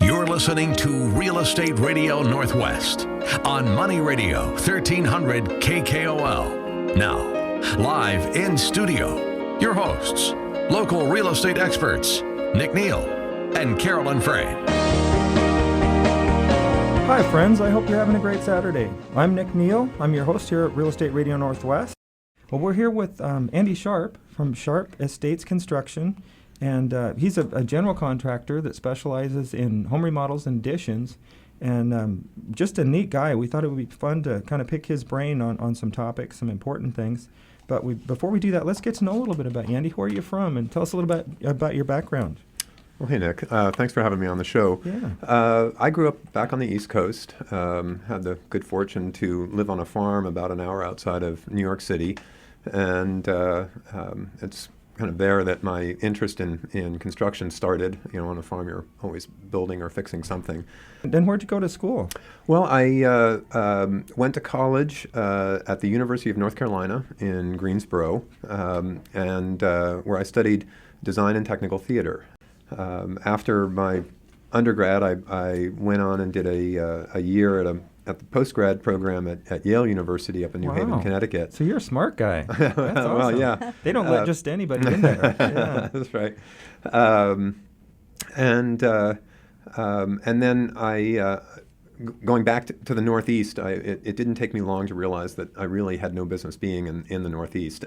You're listening to Real Estate Radio Northwest on Money Radio 1300 KKOL. Now, live in studio, your hosts, local real estate experts, Nick Neal and Carolyn Frame. Hi friends, I hope you're having a great Saturday. I'm Nick Neal. I'm your host here at Real Estate Radio Northwest. Well, we're here with Andy Sharp from Sharp Estates Construction, and he's a general contractor that specializes in home remodels and additions, and just a neat guy. We thought it would be fun to kind of pick his brain on some topics, some important things. But before we do that, let's get to know a little bit about you. Andy, where are you from? And tell us a little bit about your background. Well, hey, Nick. Thanks for having me on the show. Yeah. I grew up back on the East Coast, had the good fortune to live on a farm about an hour outside of New York City. And it's kind of there that my interest in construction started. You know, on a farm, you're always building or fixing something. Then where'd you go to school? Well, I went to college at the University of North Carolina in Greensboro, and where I studied design and technical theater. After my undergrad, I went on and did a year at the postgrad program at Yale University up in New Haven, Connecticut. So you're a smart guy. That's awesome. Well, yeah. They don't let just anybody in there. Yeah. That's right. And then going back to the Northeast, it didn't take me long to realize that I really had no business being in the Northeast.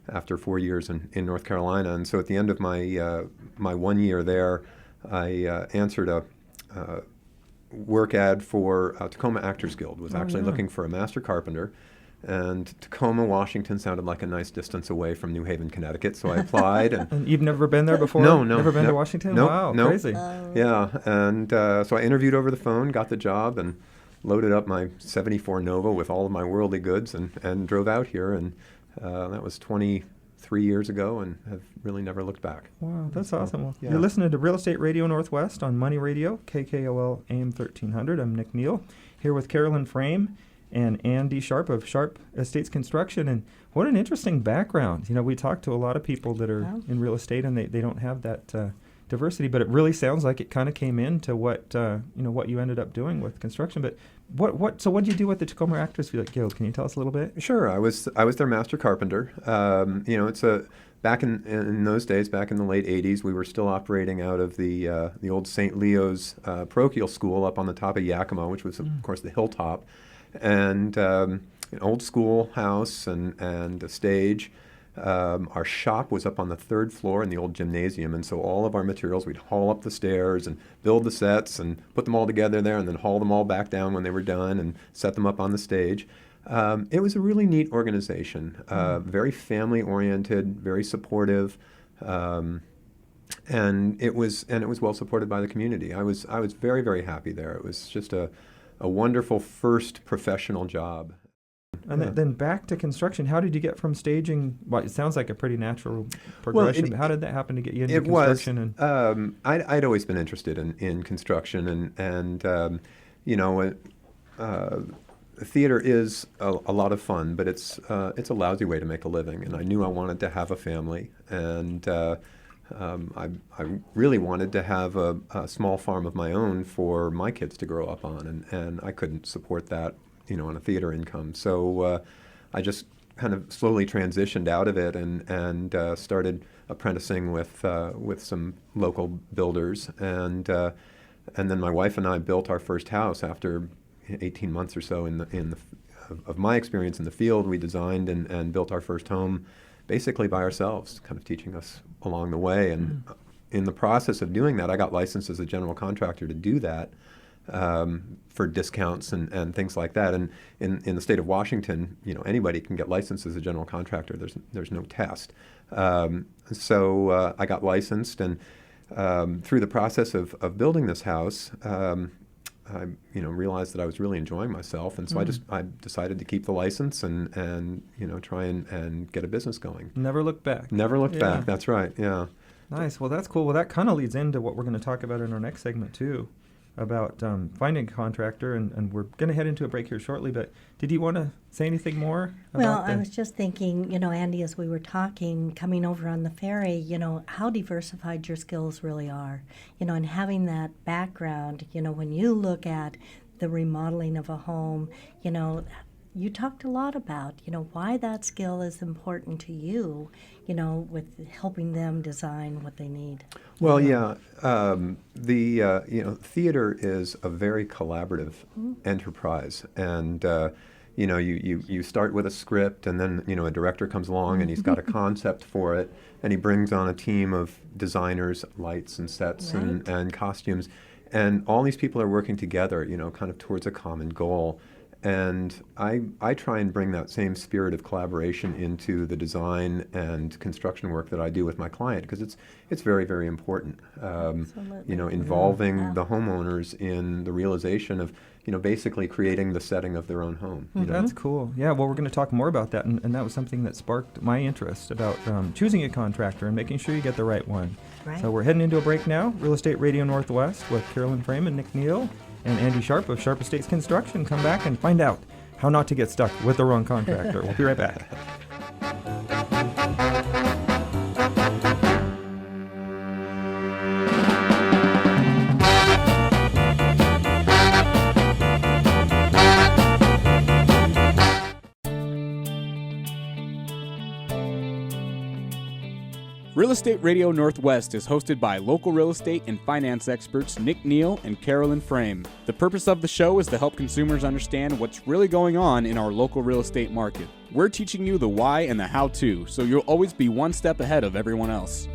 After 4 years in North Carolina. And so at the end of my 1 year there, I answered a work ad for Tacoma Actors Guild, was actually looking for a master carpenter. And Tacoma, Washington sounded like a nice distance away from New Haven, Connecticut, so I applied. And you've never been there before? No. Never been to Washington? No, wow, no. Crazy. Yeah, and so I interviewed over the phone, got the job, and loaded up my 74 Nova with all of my worldly goods and drove out here. And that was 23 years ago, and have really never looked back. Wow, that's awesome. Well, yeah. You're listening to Real Estate Radio Northwest on Money Radio, KKOL am1300. I'm Nick Neal, here with Carolyn Frame and Andy Sharp of Sharp Estates Construction. And what an interesting background. You know, we talk to a lot of people that are in real estate, and they don't have that diversity, but it really sounds like it kind of came into what you ended up doing with construction. But so what did you do with the Tacoma Actors Guild? Can you tell us a little bit? Sure. I was their master carpenter. It's back in those days, back in the late 80s, we were still operating out of the old St. Leo's parochial school up on the top of Yakima, which was of course the hilltop, and an old schoolhouse and a stage. Our shop was up on the third floor in the old gymnasium, and so all of our materials, we'd haul up the stairs and build the sets and put them all together there and then haul them all back down when they were done and set them up on the stage. It was a really neat organization, very family-oriented, very supportive, and it was well supported by the community. I was very, very happy there. It was just a wonderful first professional job. And then back to construction. How did you get from staging? Well, it sounds like a pretty natural progression. But how did that hapen to get you into construction? I'd always been interested in construction, and theater is a lot of fun, but it's a lousy way to make a living. And I knew I wanted to have a family, and I really wanted to have a small farm of my own for my kids to grow up on, and I couldn't support that, on a theater income. So I just kind of slowly transitioned out of it and started apprenticing with some local builders, and then my wife and I built our first house after 18 months or so of my experience in the field. We designed and built our first home basically by ourselves, kind of teaching us along the way. And in the process of doing that, I got licensed as a general contractor to do that. For discounts and things like that. And in the state of Washington, anybody can get licensed as a general contractor. There's no test. So I got licensed, and through the process of building this house, I realized that I was really enjoying myself, and so I decided to keep the license and try and get a business going. Never looked back. Never looked back. That's right. Yeah. Nice. Well, that's cool. Well, that kind of leads into what we're going to talk about in our next segment too. about finding a contractor, and we're going to head into a break here shortly, but did you want to say anything more about I was just thinking, Andy, as we were talking, coming over on the ferry, how diversified your skills really are, and having that background, when you look at the remodeling of a home, you talked a lot about, why that skill is important to you, with helping them design what they need. Well, theater is a very collaborative enterprise, and you start with a script, and then a director comes along and he's got a concept for it, and he brings on a team of designers, lights and sets and costumes, and all these people are working together, kind of towards a common goal. And I try and bring that same spirit of collaboration into the design and construction work that I do with my client, because it's very, very important. Involving the homeowners in the realization of basically creating the setting of their own home. That's cool. Yeah, well, we're going to talk more about that, and that was something that sparked my interest about choosing a contractor and making sure you get the right one. Right. So we're heading into a break now. Real Estate Radio Northwest with Carolyn Frame and Nick Neal. And Andy Sharp of Sharp Estates Construction. Come back and find out how not to get stuck with the wrong contractor. We'll be right back. Real Estate Radio Northwest is hosted by local real estate and finance experts Nick Neal and Carolyn Frame. The purpose of the show is to help consumers understand what's really going on in our local real estate market. We're teaching you the why and the how-to, so you'll always be one step ahead of everyone else.